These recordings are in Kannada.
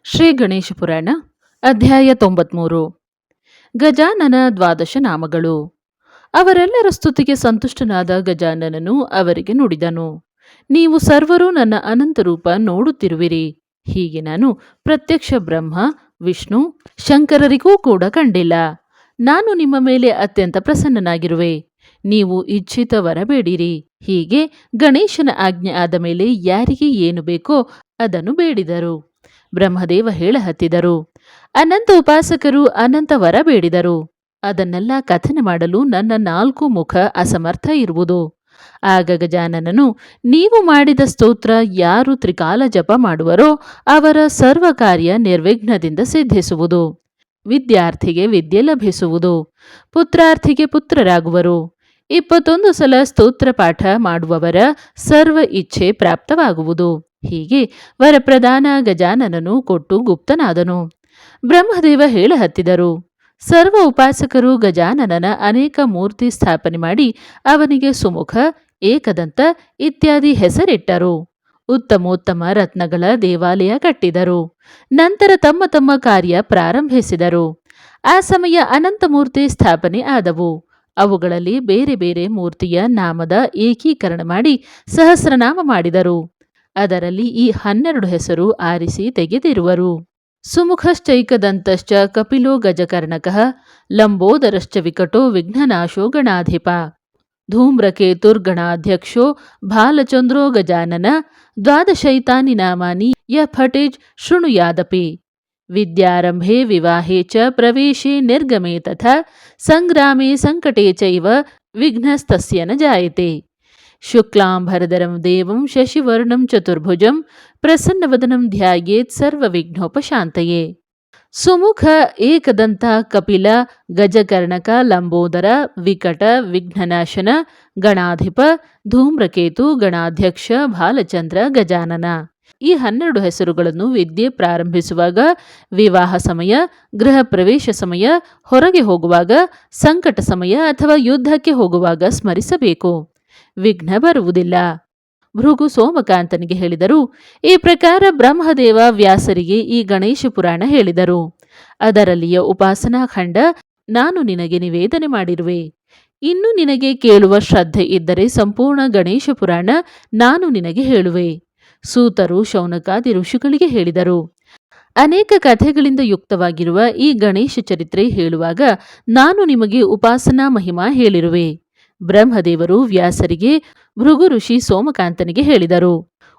ಶ್ರೀ ಗಣೇಶ ಪುರಾಣ ಅಧ್ಯಾಯ 93 ಗಜಾನನ ದ್ವಾದಶ ನಾಮಗಳು. ಅವರೆಲ್ಲರ ಸ್ತುತಿಗೆ ಸಂತುಷ್ಟನಾದ ಗಜಾನನನು ಅವರಿಗೆ ನುಡಿದನು, ನೀವು ಸರ್ವರು ನನ್ನ ಅನಂತ ರೂಪ ನೋಡುತ್ತಿರುವಿರಿ. ಹೀಗೆ ನಾನು ಪ್ರತ್ಯಕ್ಷ ಬ್ರಹ್ಮ, ವಿಷ್ಣು, ಶಂಕರರಿಗೂ ಕೂಡ ಕಂಡಿಲ್ಲ. ನಾನು ನಿಮ್ಮ ಮೇಲೆ ಅತ್ಯಂತ ಪ್ರಸನ್ನನಾಗಿರುವೆ. ನೀವು ಇಚ್ಛಿತ ವರ ಬೇಡಿರಿ. ಹೀಗೆ ಗಣೇಶನ ಆಜ್ಞೆ ಆದ ಮೇಲೆ ಯಾರಿಗೆ ಏನು ಬೇಕೋ ಅದನ್ನು ಬೇಡಿದರು. ಬ್ರಹ್ಮದೇವ ಹೇಳಹತ್ತಿದರು, ಅನಂತ ಉಪಾಸಕರು ಅನಂತ ವರ ಬೇಡಿದರು. ಅದನ್ನೆಲ್ಲ ಕಥನೆ ಮಾಡಲು ನನ್ನ 4 ಮುಖ ಅಸಮರ್ಥ ಇರುವುದು. ಆಗ ಗಜಾನನನು, ನೀವು ಮಾಡಿದ ಸ್ತೋತ್ರ ಯಾರು ತ್ರಿಕಾಲ ಜಪ ಮಾಡುವರೋ ಅವರ ಸರ್ವ ಕಾರ್ಯ ನಿರ್ವಿಘ್ನದಿಂದ ಸಿದ್ಧಿಸುವುದು. ವಿದ್ಯಾರ್ಥಿಗೆ ವಿದ್ಯೆ ಲಭಿಸುವುದು, ಪುತ್ರಾರ್ಥಿಗೆ ಪುತ್ರರಾಗುವರು. 21 ಸಲ ಸ್ತೋತ್ರ ಪಾಠ ಮಾಡುವವರ ಸರ್ವ ಇಚ್ಛೆ ಪ್ರಾಪ್ತವಾಗುವುದು. ಹೀಗೆ ವರಪ್ರದಾನ ಗಜಾನನನು ಕೊಟ್ಟು ಗುಪ್ತನಾದನು. ಬ್ರಹ್ಮದೇವ ಹೇಳಹತ್ತಿದರು, ಸರ್ವ ಉಪಾಸಕರು ಗಜಾನನನ ಅನೇಕ ಮೂರ್ತಿ ಸ್ಥಾಪನೆ ಮಾಡಿ ಅವನಿಗೆ ಸುಮುಖ, ಏಕದಂತ ಇತ್ಯಾದಿ ಹೆಸರಿಟ್ಟರು. ಉತ್ತಮೋತ್ತಮ ರತ್ನಗಳ ದೇವಾಲಯ ಕಟ್ಟಿದರು. ನಂತರ ತಮ್ಮ ತಮ್ಮ ಕಾರ್ಯ ಪ್ರಾರಂಭಿಸಿದರು. ಆ ಸಮಯ ಅನಂತ ಮೂರ್ತಿ ಸ್ಥಾಪನೆ ಆದವು. ಅವುಗಳಲ್ಲಿ ಬೇರೆ ಬೇರೆ ಮೂರ್ತಿಯ ನಾಮದ ಏಕೀಕರಣ ಮಾಡಿ ಸಹಸ್ರನಾಮ ಮಾಡಿದರು. ಅದರಲ್ಲಿ ಈ 12 ಹೆಸರು ಆರಿಸಿ ತೆಗೆದಿರುವರು. ಸುಮುಖಶ್ಚೈಕದಂತಶ್ಚ ಕಪಿಲೋ ಗಜಕರ್ಣಕಃ, ಲಂಬೋದರಶ್ಚ ವಿಕಟೋ ವಿಘ್ನನಾಶೋ ಗಣಾಧಿಪ, ಧೂಮ್ರಕೇತುರ್ಗಣಾಧ್ಯಕ್ಷೋ ಭಾಲಚಂದ್ರೋ ಗಜಾನನ, ದ್ವಾದಶೈತಾನಿ ನಾಮಾನಿ ಯ ಫಟೇಜ್ ಶೃಣುಯಾದಪಿ. ವಿದ್ಯಾರಂಭೆ ವಿವಾಹೇ ಚ ಪ್ರವೇಶೇ ನಿರ್ಗಮೆ ತಥಾ ಸಂಗ್ರಾಮೇ ಸಂಕಟೇ ಚೈವ ವಿಘ್ನಸ್ತಸ್ಯ ನ ಜಾಯತೆ. ಶುಕ್ಲಾಂಬರಧರಂ ದೇವಂ ಶಶಿವರ್ಣಂ ಚತುರ್ಭುಜಂ ಪ್ರಸನ್ನವದನಂ ಧ್ಯಾಯೇತ್ ಸರ್ವವಿಘ್ನೋಪಶಾಂತಯೇ. ಸುಮುಖ, ಏಕದಂತ, ಕಪಿಲ, ಗಜಕರ್ಣಕ, ಲಂಬೋದರ, ವಿಕಟ, ವಿಘ್ನನಾಶನ, ಗಣಾಧಿಪ, ಧೂಮ್ರಕೇತು, ಗಣಾಧ್ಯಕ್ಷ, ಭಾಲಚಂದ್ರ, ಗಜಾನನ. ಈ 12 ಹೆಸರುಗಳನ್ನು ವಿದ್ಯೆ ಪ್ರಾರಂಭಿಸುವಾಗ, ವಿವಾಹ ಸಮಯ, ಗೃಹ ಪ್ರವೇಶ ಸಮಯ, ಹೊರಗೆ ಹೋಗುವಾಗ, ಸಂಕಟ ಸಮಯ ಅಥವಾ ಯುದ್ಧಕ್ಕೆ ಹೋಗುವಾಗ ಸ್ಮರಿಸಬೇಕು. ವಿಘ್ನ ಬರುವುದಿಲ್ಲ. ಭೃಗು ಸೋಮಕಾಂತನಿಗೆ ಹೇಳಿದರು. ಈ ಪ್ರಕಾರ ಬ್ರಹ್ಮದೇವ ವ್ಯಾಸರಿಗೆ ಈ ಗಣೇಶ ಪುರಾಣ ಹೇಳಿದರು. ಅದರಲ್ಲಿಯ ಉಪಾಸನಾ ಖಂಡ ನಾನು ನಿನಗೆ ನಿವೇದನೆ ಮಾಡಿರುವೆ. ಇನ್ನು ನಿನಗೆ ಕೇಳುವ ಶ್ರದ್ಧೆ ಇದ್ದರೆ ಸಂಪೂರ್ಣ ಗಣೇಶ ಪುರಾಣ ನಾನು ನಿನಗೆ ಹೇಳುವೆ. ಸೂತರು ಶೌನಕಾದಿ ಋಷಿಗಳಿಗೆ ಹೇಳಿದರು. ಅನೇಕ ಕಥೆಗಳಿಂದ ಯುಕ್ತವಾಗಿರುವ ಈ ಗಣೇಶ ಚರಿತ್ರೆ ಹೇಳುವಾಗ ನಾನು ನಿಮಗೆ ಉಪಾಸನಾ ಮಹಿಮಾ ಹೇಳಿರುವೆ. ಬ್ರಹ್ಮದೇವರು ವ್ಯಾಸರಿಗೆ, ಭೃಗು ಋಷಿ ಸೋಮಕಾಂತನಿಗೆ ಹೇಳಿದರು.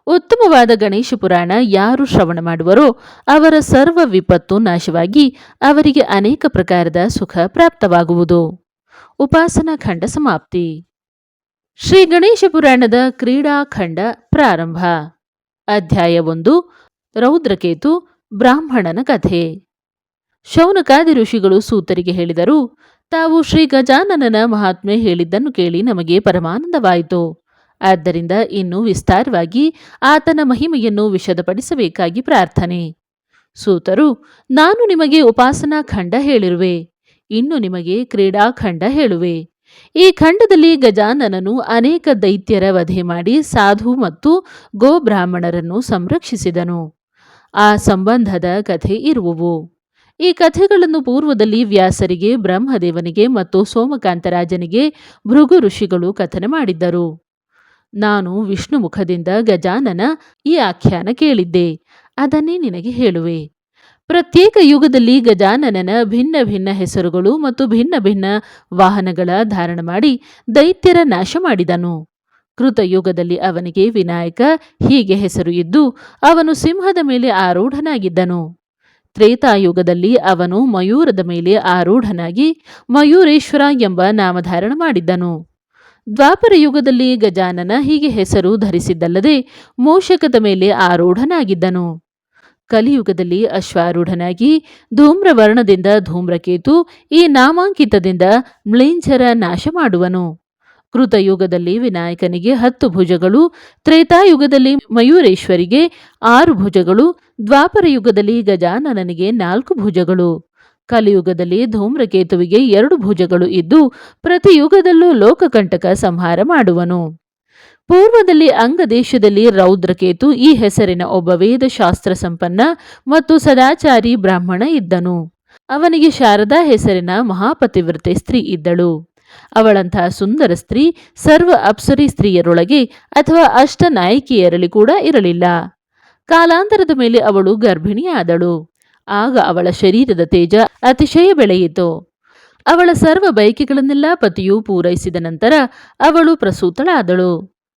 ಉತ್ತಮವಾದ ಗಣೇಶ ಪುರಾಣ ಯಾರು ಶ್ರವಣ ಮಾಡುವರೋ ಅವರ ಸರ್ವ ವಿಪತ್ತು ನಾಶವಾಗಿ ಅವರಿಗೆ ಅನೇಕ ಪ್ರಕಾರದ ಸುಖ ಪ್ರಾಪ್ತವಾಗುವುದು. ಉಪಾಸನಾ ಖಂಡ ಸಮಾಪ್ತಿ. ಶ್ರೀ ಗಣೇಶ ಪುರಾಣದ ಕ್ರೀಡಾಖಂಡ ಪ್ರಾರಂಭ. ಅಧ್ಯಾಯ 1. ರೌದ್ರಕೇತು ಬ್ರಾಹ್ಮಣನ ಕಥೆ. ಶೌನಕಾದಿ ಋಷಿಗಳು ಸೂತರಿಗೆ ಹೇಳಿದರು, ತಾವು ಶ್ರೀ ಗಜಾನನನ ಮಹಾತ್ಮೆ ಹೇಳಿದ್ದನ್ನು ಕೇಳಿ ನಮಗೆ ಪರಮಾನಂದವಾಯಿತು. ಆದ್ದರಿಂದ ಇನ್ನು ವಿಸ್ತಾರವಾಗಿ ಆತನ ಮಹಿಮೆಯನ್ನು ವಿಶದಪಡಿಸಬೇಕಾಗಿ ಪ್ರಾರ್ಥನೆ. ಸೂತರು, ನಾನು ನಿಮಗೆ ಉಪಾಸನಾ ಖಂಡ ಹೇಳಿರುವೆ. ಇನ್ನು ನಿಮಗೆ ಕ್ರೀಡಾಖಂಡ ಹೇಳುವೆ. ಈ ಖಂಡದಲ್ಲಿ ಗಜಾನನನು ಅನೇಕ ದೈತ್ಯರ ವಧೆ ಮಾಡಿ ಸಾಧು ಮತ್ತು ಗೋಬ್ರಾಹ್ಮಣರನ್ನು ಸಂರಕ್ಷಿಸಿದನು. ಆ ಸಂಬಂಧದ ಕಥೆ ಇರುವುವು. ಈ ಕಥೆಗಳನ್ನು ಪೂರ್ವದಲ್ಲಿ ವ್ಯಾಸರಿಗೆ, ಬ್ರಹ್ಮದೇವನಿಗೆ ಮತ್ತು ಸೋಮಕಾಂತರಾಜನಿಗೆ ಭೃಗು ಋಷಿಗಳು ಕಥನೆ ಮಾಡಿದ್ದರು. ನಾನು ವಿಷ್ಣು ಮುಖದಿಂದ ಗಜಾನನ ಈ ಆಖ್ಯಾನ ಕೇಳಿದ್ದೆ. ಅದನ್ನೇ ನಿನಗೆ ಹೇಳುವೆ. ಪ್ರತ್ಯೇಕ ಯುಗದಲ್ಲಿ ಗಜಾನನನ ಭಿನ್ನ ಭಿನ್ನ ಹೆಸರುಗಳು ಮತ್ತು ಭಿನ್ನ ಭಿನ್ನ ವಾಹನಗಳ ಧಾರಣ ಮಾಡಿ ದೈತ್ಯರ ನಾಶ ಮಾಡಿದನು. ಕೃತಯುಗದಲ್ಲಿ ಅವನಿಗೆ ವಿನಾಯಕ ಹೀಗೆ ಹೆಸರು ಇದ್ದು ಅವನು ಸಿಂಹದ ಮೇಲೆ ಆರೂಢನಾಗಿದ್ದನು. ತ್ರೇತಾಯುಗದಲ್ಲಿ ಅವನು ಮಯೂರದ ಮೇಲೆ ಆರೂಢನಾಗಿ ಮಯೂರೇಶ್ವರ ಎಂಬ ನಾಮಧಾರಣ ಮಾಡಿದ್ದನು. ದ್ವಾಪರ ಯುಗದಲ್ಲಿ ಗಜಾನನ ಹೀಗೆ ಹೆಸರು ಧರಿಸಿದ್ದಲ್ಲದೆ ಮೂಷಕದ ಮೇಲೆ ಆರೂಢನಾಗಿದ್ದನು. ಕಲಿಯುಗದಲ್ಲಿ ಅಶ್ವಾರೂಢನಾಗಿ ಧೂಮ್ರವರ್ಣದಿಂದ ಧೂಮ್ರಕೇತು ಈ ನಾಮಾಂಕಿತದಿಂದ ಮ್ಲೇಂಛರ ನಾಶ ಮಾಡುವನು. ಕೃತಯುಗದಲ್ಲಿ ವಿನಾಯಕನಿಗೆ 10 ಭುಜಗಳು, ತ್ರೇತಾಯುಗದಲ್ಲಿ ಮಯೂರೇಶ್ವರಿಗೆ 6 ಭುಜಗಳು, ದ್ವಾಪರ ಯುಗದಲ್ಲಿ ಗಜಾನನನಿಗೆ 4 ಭುಜಗಳು, ಕಲಿಯುಗದಲ್ಲಿ ಧೂಮ್ರಕೇತುವಿಗೆ 2 ಭುಜಗಳು ಇದ್ದು ಪ್ರತಿ ಯುಗದಲ್ಲೂ ಲೋಕಕಂಟಕ ಸಂಹಾರ ಮಾಡುವನು. ಪೂರ್ವದಲ್ಲಿ ಅಂಗದೇಶದಲ್ಲಿ ರೌದ್ರಕೇತು ಈ ಹೆಸರಿನ ಒಬ್ಬ ವೇದಶಾಸ್ತ್ರ ಸಂಪನ್ನ ಮತ್ತು ಸದಾಚಾರಿ ಬ್ರಾಹ್ಮಣ ಇದ್ದನು. ಅವನಿಗೆ ಶಾರದಾ ಹೆಸರಿನ ಮಹಾಪತಿವ್ರತೆ ಸ್ತ್ರೀ ಇದ್ದಳು. ಅವಳಂತಹ ಸುಂದರ ಸ್ತ್ರೀ ಸರ್ವ ಅಪ್ಸರಿ ಸ್ತ್ರೀಯರೊಳಗೆ ಅಥವಾ ಅಷ್ಟನಾಯಕಿಯರಲ್ಲಿ ಕೂಡ ಇರಲಿಲ್ಲ. ಕಾಲಾಂತರದ ಮೇಲೆ ಅವಳು ಗರ್ಭಿಣಿಯಾದಳು. ಆಗ ಅವಳ ಶರೀರದ ತೇಜ ಅತಿಶಯ ಬೆಳೆಯಿತು. ಅವಳ ಸರ್ವ ಬಯಕೆಗಳನ್ನೆಲ್ಲ ಪತಿಯು ಪೂರೈಸಿದ ನಂತರ ಅವಳು ಪ್ರಸೂತಳಾದಳು.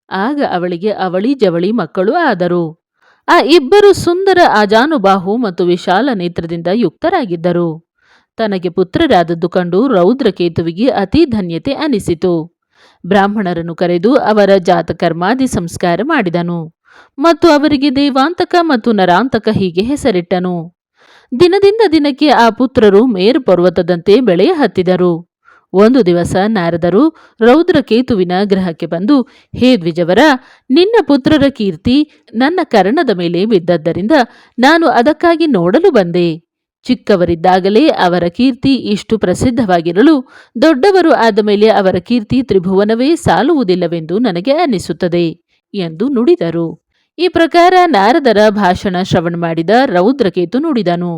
ಆಗ ಅವಳಿಗೆ ಅವಳಿ ಜವಳಿ ಮಕ್ಕಳು ಆದರು. ಆ ಇಬ್ಬರು ಸುಂದರ ಆಜಾನುಬಾಹು ಮತ್ತು ವಿಶಾಲ ನೇತ್ರದಿಂದ ಯುಕ್ತರಾಗಿದ್ದರು. ತನಗೆ ಪುತ್ರರಾದದ್ದು ಕಂಡು ರೌದ್ರಕೇತುವಿಗೆ ಅತಿ ಧನ್ಯತೆ ಅನಿಸಿತು. ಬ್ರಾಹ್ಮಣರನ್ನು ಕರೆದು ಅವರ ಜಾತಕರ್ಮಾದಿ ಸಂಸ್ಕಾರ ಮಾಡಿದನು ಮತ್ತು ಅವರಿಗೆ ದೇವಾಂತಕ ಮತ್ತು ನರಾಂತಕ ಹೀಗೆ ಹೆಸರಿಟ್ಟನು. ದಿನದಿಂದ ದಿನಕ್ಕೆ ಆ ಪುತ್ರರು ಮೇರು ಪರ್ವತದಂತೆ ಬೆಳೆಯ ಹತ್ತಿದರು. ಒಂದು ದಿವಸ ನಾರದರು ರೌದ್ರಕೇತುವಿನ ಗೃಹಕ್ಕೆ ಬಂದು, ಹೇ ದ್ವಿಜವರ, ನಿನ್ನ ಪುತ್ರರ ಕೀರ್ತಿ ನನ್ನ ಕರ್ಣದ ಮೇಲೆ ಬಿದ್ದದ್ದರಿಂದ ನಾನು ಅದಕ್ಕಾಗಿ ನೋಡಲು ಬಂದೆ. ಚಿಕ್ಕವರಿದ್ದಾಗಲೇ ಅವರ ಕೀರ್ತಿ ಇಷ್ಟು ಪ್ರಸಿದ್ಧವಾಗಿರಲು ದೊಡ್ಡವರು ಆದ ಮೇಲೆ ಅವರ ಕೀರ್ತಿ ತ್ರಿಭುವನವೇ ಸಾಲುವುದಿಲ್ಲವೆಂದು ನನಗೆ ಅನ್ನಿಸುತ್ತದೆ ಎಂದು ನುಡಿದರು. ಈ ಪ್ರಕಾರ ನಾರದರ ಭಾಷಣ ಶ್ರವಣ ಮಾಡಿದ ರೌದ್ರಕೇತು ನುಡಿದನು,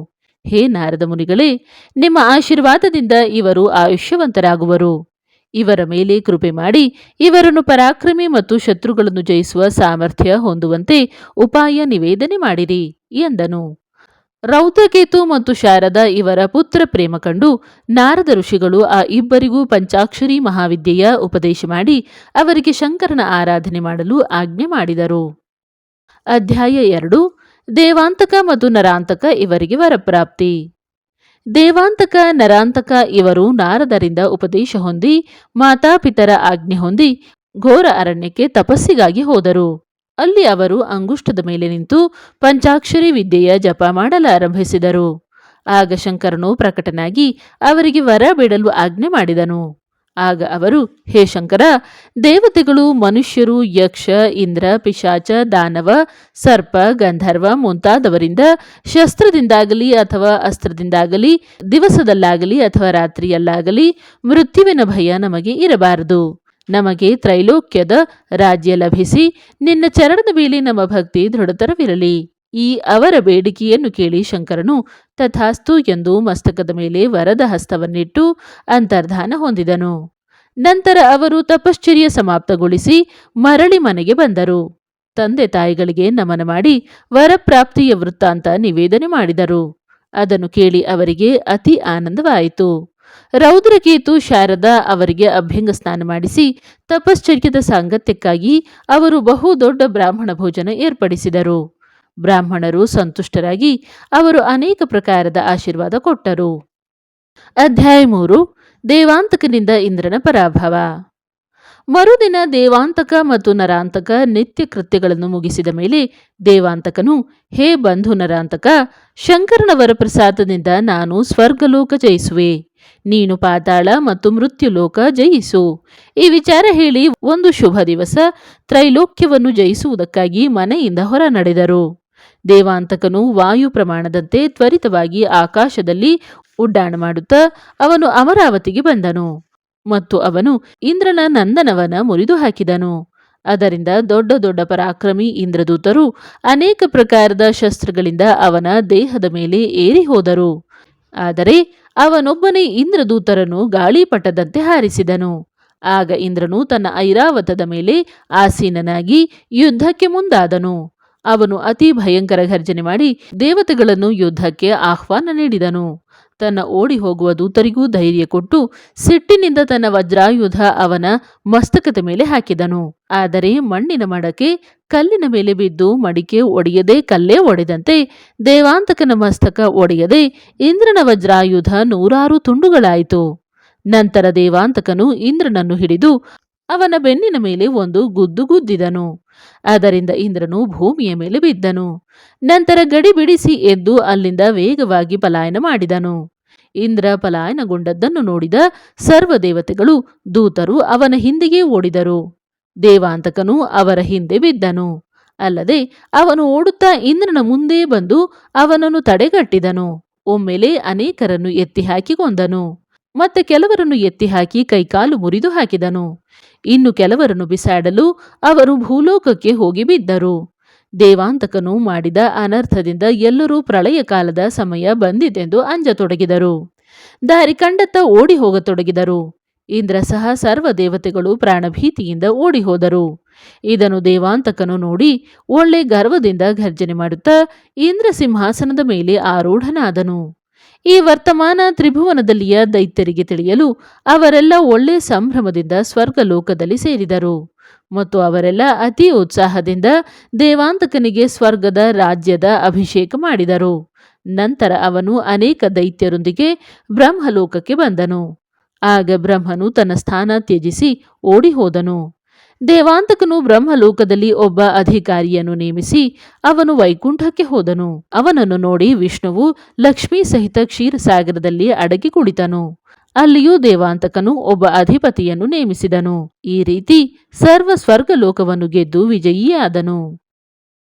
ಹೇ ನಾರದ ಮುನಿಗಳೇ, ನಿಮ್ಮ ಆಶೀರ್ವಾದದಿಂದ ಇವರು ಆಯುಷ್ಯವಂತರಾಗುವರು. ಇವರ ಮೇಲೆ ಕೃಪೆ ಮಾಡಿ ಇವರನ್ನು ಪರಾಕ್ರಮಿ ಮತ್ತು ಶತ್ರುಗಳನ್ನು ಜಯಿಸುವ ಸಾಮರ್ಥ್ಯ ಹೊಂದುವಂತೆ ಉಪಾಯ ನಿವೇದನೆ ಮಾಡಿರಿ ಎಂದನು. ರೌದ್ರಕೇತು ಮತ್ತು ಶಾರದ ಇವರ ಪುತ್ರ ಪ್ರೇಮ ಕಂಡು ನಾರದ ಋಷಿಗಳು ಆ ಇಬ್ಬರಿಗೂ ಪಂಚಾಕ್ಷರಿ ಮಹಾವಿದ್ಯೆಯ ಉಪದೇಶ ಮಾಡಿ ಅವರಿಗೆ ಶಂಕರನ ಆರಾಧನೆ ಮಾಡಲು ಆಜ್ಞೆ ಮಾಡಿದರು. ಅಧ್ಯಾಯ 2. ದೇವಾಂತಕ ಮತ್ತು ನರಾಂತಕ ಇವರಿಗೆ ವರಪ್ರಾಪ್ತಿ. ದೇವಾಂತಕ ನರಾಂತಕ ಇವರು ನಾರದರಿಂದ ಉಪದೇಶ ಹೊಂದಿ ಮಾತಾಪಿತರ ಆಜ್ಞೆ ಹೊಂದಿ ಘೋರ ಅರಣ್ಯಕ್ಕೆ ತಪಸ್ಸಿಗಾಗಿ ಹೋದರು. ಅಲ್ಲಿ ಅವರು ಅಂಗುಷ್ಟದ ಮೇಲೆ ನಿಂತು ಪಂಚಾಕ್ಷರಿ ವಿದ್ಯೆಯ ಜಪ ಮಾಡಲಾರಂಭಿಸಿದರು. ಆಗ ಶಂಕರನು ಪ್ರಕಟನಾಗಿ ಅವರಿಗೆ ವರ ಬೇಡಲು ಆಜ್ಞೆ ಮಾಡಿದನು. ಆಗ ಅವರು, ಹೇ ಶಂಕರ, ದೇವತೆಗಳು, ಮನುಷ್ಯರು, ಯಕ್ಷ, ಇಂದ್ರ, ಪಿಶಾಚ, ದಾನವ, ಸರ್ಪ, ಗಂಧರ್ವ ಮುಂತಾದವರಿಂದ ಶಸ್ತ್ರದಿಂದಾಗಲಿ ಅಥವಾ ಅಸ್ತ್ರದಿಂದಾಗಲಿ, ದಿವಸದಲ್ಲಾಗಲಿ ಅಥವಾ ರಾತ್ರಿಯಲ್ಲಾಗಲಿ ಮೃತ್ಯುವಿನ ಭಯ ನಮಗೆ ಇರಬಾರದು. ನಮಗೆ ತ್ರೈಲೋಕ್ಯದ ರಾಜ್ಯ ಲಭಿಸಿ ನಿನ್ನ ಚರಣದ ಮೇಲೆ ನಮ್ಮ ಭಕ್ತಿ ದೃಢತರವಿರಲಿ. ಈ ಅವರ ಬೇಡಿಕೆಯನ್ನು ಕೇಳಿ ಶಂಕರನು ತಥಾಸ್ತು ಎಂದು ಮಸ್ತಕದ ಮೇಲೆ ವರದ ಹಸ್ತವನ್ನಿಟ್ಟು ಅಂತರ್ಧಾನ ಹೊಂದಿದನು. ನಂತರ ಅವರು ತಪಶ್ಚರ್ಯ ಸಮಾಪ್ತಗೊಳಿಸಿ ಮರಳಿ ಮನೆಗೆ ಬಂದರು. ತಂದೆ ತಾಯಿಗಳಿಗೆ ನಮನ ಮಾಡಿ ವರಪ್ರಾಪ್ತಿಯ ವೃತ್ತಾಂತ ನಿವೇದನೆ ಮಾಡಿದರು. ಅದನ್ನು ಕೇಳಿ ಅವರಿಗೆ ಅತಿ ಆನಂದವಾಯಿತು. ರೌದ್ರಕೇತು ಶಾರದ ಅವರಿಗೆ ಅಭ್ಯಂಗ ಸ್ನಾನ ಮಾಡಿಸಿ ತಪಶ್ಚರ್ಯದ ಸಾಂಗತ್ಯಕ್ಕಾಗಿ ಅವರು ಬಹು ದೊಡ್ಡ ಬ್ರಾಹ್ಮಣ ಭೋಜನ ಏರ್ಪಡಿಸಿದರು. ಬ್ರಾಹ್ಮಣರು ಸಂತುಷ್ಟರಾಗಿ ಅವರು ಅನೇಕ ಪ್ರಕಾರದ ಆಶೀರ್ವಾದ ಕೊಟ್ಟರು. ಅಧ್ಯಾಯ 3. ದೇವಾಂತಕನಿಂದ ಇಂದ್ರನ ಪರಾಭವ. ಮರುದಿನ ದೇವಾಂತಕ ಮತ್ತು ನರಾಂತಕ ನಿತ್ಯ ಕೃತ್ಯಗಳನ್ನು ಮುಗಿಸಿದ ಮೇಲೆ ದೇವಾಂತಕನು, ಹೇ ಬಂಧು ನರಾಂತಕ, ಶಂಕರನ ವರಪ್ರಸಾದದಿಂದ ನಾನು ಸ್ವರ್ಗಲೋಕ ಜಯಿಸುವೆ. ನೀನು ಪಾತಾಳ ಮತ್ತು ಮೃತ್ಯುಲೋಕ ಜಯಿಸು. ಈ ವಿಚಾರ ಹೇಳಿ ಒಂದು ಶುಭ ದಿವಸ ತ್ರೈಲೋಕ್ಯವನ್ನು ಜಯಿಸುವುದಕ್ಕಾಗಿ ಮನೆಯಿಂದ ಹೊರ ನಡೆದರು. ದೇವಾಂತಕನು ವಾಯು ಪ್ರಮಾಣದಂತೆ ತ್ವರಿತವಾಗಿ ಆಕಾಶದಲ್ಲಿ ಉಡ್ಡಾಣ ಮಾಡುತ್ತಾ ಅವನು ಅಮರಾವತಿಗೆ ಬಂದನು ಮತ್ತು ಅವನು ಇಂದ್ರನ ನಂದನವನ ಮುರಿದು ಹಾಕಿದನು. ಅದರಿಂದ ದೊಡ್ಡ ದೊಡ್ಡ ಪರಾಕ್ರಮಿ ಇಂದ್ರದೂತರು ಅನೇಕ ಪ್ರಕಾರದ ಶಸ್ತ್ರಗಳಿಂದ ಅವನ ದೇಹದ ಮೇಲೆ ಏರಿ ಹೋದರು. ಆದರೆ ಅವನೊಬ್ಬನೇ ಇಂದ್ರದೂತರನ್ನು ಗಾಳಿಪಟದಂತೆ ಹಾರಿಸಿದನು. ಆಗ ಇಂದ್ರನು ತನ್ನ ಐರಾವತದ ಮೇಲೆ ಆಸೀನನಾಗಿ ಯುದ್ಧಕ್ಕೆ ಮುಂದಾದನು. ಅವನು ಅತಿ ಭಯಂಕರ ಘರ್ಜನೆ ಮಾಡಿ ದೇವತೆಗಳನ್ನು ಯುದ್ಧಕ್ಕೆ ಆಹ್ವಾನ ನೀಡಿದನು. ತನ್ನ ಓಡಿ ಹೋಗುವ ದೂತರಿಗೂ ಧೈರ್ಯ ಕೊಟ್ಟು ಸಿಟ್ಟಿನಿಂದ ತನ್ನ ವಜ್ರಾಯುಧ ಅವನ ಮಸ್ತಕದ ಮೇಲೆ ಹಾಕಿದನು. ಆದರೆ ಮಣ್ಣಿನ ಮಡಕೆ ಕಲ್ಲಿನ ಮೇಲೆ ಬಿದ್ದು ಮಡಿಕೆ ಒಡೆಯದೆ ಕಲ್ಲೇ ಒಡೆದಂತೆ ದೇವಾಂತಕನ ಮಸ್ತಕ ಒಡೆಯದೆ ಇಂದ್ರನ ವಜ್ರಾಯುಧ 100 ತುಂಡುಗಳಾಯಿತು. ನಂತರ ದೇವಾಂತಕನು ಇಂದ್ರನನ್ನು ಹಿಡಿದು ಅವನ ಬೆನ್ನಿನ ಮೇಲೆ ಒಂದು ಗುದ್ದು ಗುದ್ದಿದನು. ಅದರಿಂದ ಇಂದ್ರನು ಭೂಮಿಯ ಮೇಲೆ ಬಿದ್ದನು. ನಂತರ ಗಡಿ ಬಿಡಿಸಿ ಎದ್ದು ಅಲ್ಲಿಂದ ವೇಗವಾಗಿ ಪಲಾಯನ ಮಾಡಿದನು. ಇಂದ್ರ ಪಲಾಯನಗೊಂಡದ್ದನ್ನು ನೋಡಿದ ಸರ್ವ ದೇವತೆಗಳು ದೂತರು ಅವನ ಹಿಂದೆಯೇ ಓಡಿದರು. ದೇವಾಂತಕನು ಅವರ ಹಿಂದೆ ಬಿದ್ದನು. ಅಲ್ಲದೆ ಅವನು ಓಡುತ್ತಾ ಇಂದ್ರನ ಮುಂದೆ ಬಂದು ಅವನನ್ನು ತಡೆಗಟ್ಟಿದನು. ಒಮ್ಮೆಲೆ ಅನೇಕರನ್ನು ಎತ್ತಿ ಹಾಕಿ ಕೊಂದನು. ಮತ್ತೆ ಕೆಲವರನ್ನು ಎತ್ತಿ ಹಾಕಿ ಕೈಕಾಲು ಮುರಿದು ಹಾಕಿದನು. ಇನ್ನು ಕೆಲವರನ್ನು ಬಿಸಾಡಲು ಅವರು ಭೂಲೋಕಕ್ಕೆ ಹೋಗಿ ಬಿದ್ದರು. ದೇವಾಂತಕನು ಮಾಡಿದ ಅನರ್ಥದಿಂದ ಎಲ್ಲರೂ ಪ್ರಳಯ ಕಾಲದ ಸಮಯ ಬಂದಿತೆಂದು ಅಂಜತೊಡಗಿದರು. ದಾರಿ ಕಂಡತ್ತ ಓಡಿ ಹೋಗತೊಡಗಿದರು. ಇಂದ್ರ ಸಹ ಸರ್ವ ದೇವತೆಗಳು ಪ್ರಾಣಭೀತಿಯಿಂದ ಓಡಿ ಹೋದರು. ಇದನ್ನು ದೇವಾಂತಕನು ನೋಡಿ ಒಳ್ಳೆ ಗರ್ವದಿಂದ ಗರ್ಜನೆ ಮಾಡುತ್ತಾ ಇಂದ್ರ ಸಿಂಹಾಸನದ ಮೇಲೆ ಆರೂಢನಾದನು. ಈ ವರ್ತಮಾನ ತ್ರಿಭುವನದಲ್ಲಿಯ ದೈತ್ಯರಿಗೆ ತಿಳಿಯಲು ಅವರೆಲ್ಲ ಒಳ್ಳೆ ಸಂಭ್ರಮದಿಂದ ಸ್ವರ್ಗಲೋಕದಲ್ಲಿ ಸೇರಿದರು. ಮತ್ತು ಅವರೆಲ್ಲ ಅತಿ ಉತ್ಸಾಹದಿಂದ ದೇವಾಂತಕನಿಗೆ ಸ್ವರ್ಗದ ರಾಜ್ಯದ ಅಭಿಷೇಕ ಮಾಡಿದರು. ನಂತರ ಅವನು ಅನೇಕ ದೈತ್ಯರೊಂದಿಗೆ ಬ್ರಹ್ಮಲೋಕಕ್ಕೆ ಬಂದನು. ಆಗ ಬ್ರಹ್ಮನು ತನ್ನ ಸ್ಥಾನ ತ್ಯಜಿಸಿ ಓಡಿ ಹೋದನು. ದೇವಾಂತಕನು ಬ್ರಹ್ಮಲೋಕದಲ್ಲಿ ಒಬ್ಬ ಅಧಿಕಾರಿಯನ್ನು ನೇಮಿಸಿ ಅವನು ವೈಕುಂಠಕ್ಕೆ ಹೋದನು. ಅವನನ್ನು ನೋಡಿ ವಿಷ್ಣುವು ಲಕ್ಷ್ಮೀ ಸಹಿತ ಕ್ಷೀರಸಾಗರದಲ್ಲಿ ಅಡಗಿ ಕುಳಿತನು. ಅಲ್ಲಿಯೂ ದೇವಾಂತಕನು ಒಬ್ಬ ಅಧಿಪತಿಯನ್ನು ನೇಮಿಸಿದನು. ಈ ರೀತಿ ಸರ್ವ ಸ್ವರ್ಗಲೋಕವನ್ನು ಗೆದ್ದು ವಿಜಯಿಯಾದನು.